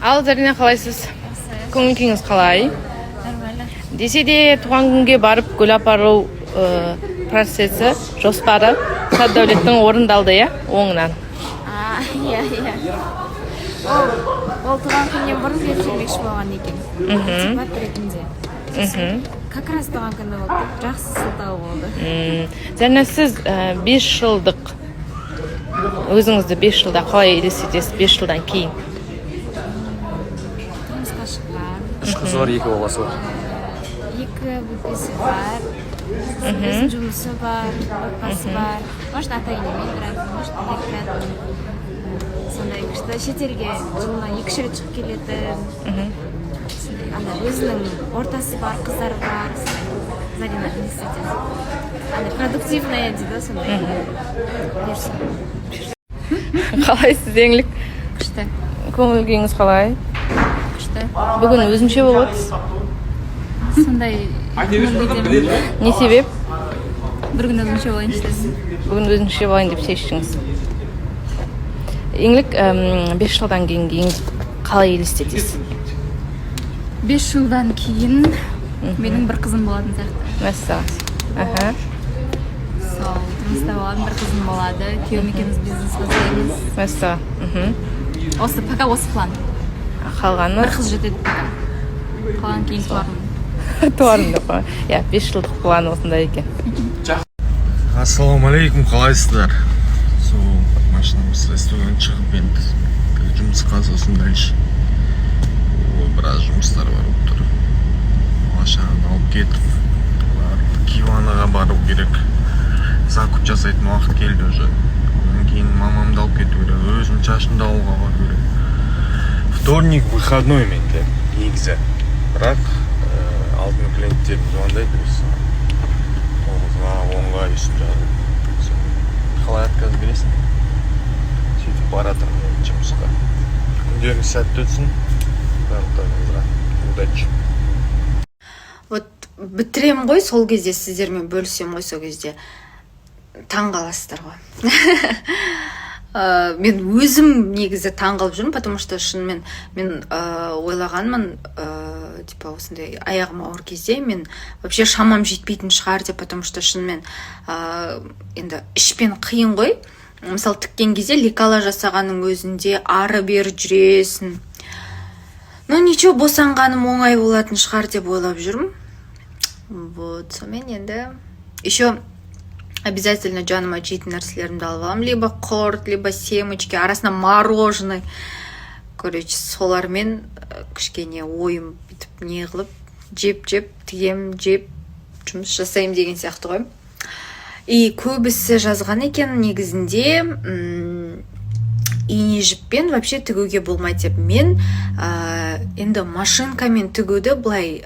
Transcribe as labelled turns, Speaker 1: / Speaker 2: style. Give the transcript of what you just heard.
Speaker 1: Ал Зарина, қалайсыз? Көңіл күйіңіз қалай?
Speaker 2: Нормально.
Speaker 1: Десе де туған күнге барып гүл апару процесі, жоспары Сәддәулеттің орындалды, иә? Оңынан.
Speaker 2: Иә. Ол туған күннен бұрын келмекші болған екен. Сипат ретінде. Как раз туған күні болды. Жақсы сылтау болды.
Speaker 1: Зарина, сіз 5 жылдық өзіңізді 5 жылда қалай елестетесіз 5 жылдан кейін?
Speaker 2: Тұрмысқа шыққан.
Speaker 3: 3 қызы бар, 2 баласы бар.
Speaker 2: 2 бөпесі бар. Өзінің жұмысы бар, отбасы бар. Может, ата-енемен тұрады, может, тұрады. Сондай күшті шетелге жылына 2 рет шығып келетін. Өзінің ортасы бар, қыздар бар. Зарина елестетеді. Продуктивная дейді, сондай.
Speaker 1: Қалай сіз еңлік?
Speaker 2: Күшті.
Speaker 1: Көңіл күйіңіз қалай?
Speaker 2: Күшті.
Speaker 1: Бүгін өзімше болып отырсыз?
Speaker 2: Сондай
Speaker 1: Не себеп?
Speaker 2: бір күн өзімше болайын істесін.
Speaker 1: Бүгін өзіңше болайын деп шештіңіз. Еңлік 5 жылдан кейін қалай елестетесіз?
Speaker 2: 5 жылдан кейін менің бір қызым болатын сияқты.
Speaker 1: Мәссаған.
Speaker 2: Сол, тұрмыста болатын бір қызым болады. Күйеуім екеуміз бизнес бастаймыз.
Speaker 1: Мәссаған.
Speaker 2: Пока осы план.
Speaker 1: Қалғаны?
Speaker 2: Бір қыз жетеді пока. Қалған кейін туармын.
Speaker 1: Туармын деп қой. Иә, 5 жылдық план осындай екен.
Speaker 3: Ассалаумағалейкум, қалайсыздар? Сол машинамыз рестораннан шығып енді жұмысқа, сосын дальше біраз жұмыстар бар болып тұр. Машинаны алып кетіп Киванаға бару керек. Закуп жасайтын уақыт келді уже. Одан кейін мамамды алып кету керек, өзім шашымды алуға бару керек. Вторник выходной менде негізі. Бірақ алдын клиенттерім звондайды осы 9-ға 10-ға үйсіп жатыр. Қалай отказ бересің? Сөйтіп бара тұрмын жұмысқа. Күндеріңіз сәтті өтсін. Барлықтарыңызға удачи.
Speaker 4: Вот бітірем ғой сол кезде, сіздермен бөлісем ғой сол кезде. Таң қаласыздар ғой. Мен өзім негізі таң қалып жүрмін, потому что шынымен мен ойлағанмын, типа осындай аяғым ауыр кезде мен вообще шамам жетпейтін шығар деп, потому что шынымен енді ішпен қиын ғой. Мысалы тіккен кезде лекала жасағаның өзінде ары бері жүресің. Ну ничего, босанғаным оңай болатын шығар деп ойлап жүрмін. Вот, сонымен енді еще обязательно жаныма жейтін нәрселерімді алып аламын. Либо құрт, либо семечки, арасына мороженое. Короче, солармен кішкене ойым бітіп не қылып, жеп, тием, жеп, жұмыс жасаймын деген сияқты ғой. И көбісі жазған екен негізінде ине жіппен вообще тігуге болмайды деп. Мен енді машинкамен тігуді былай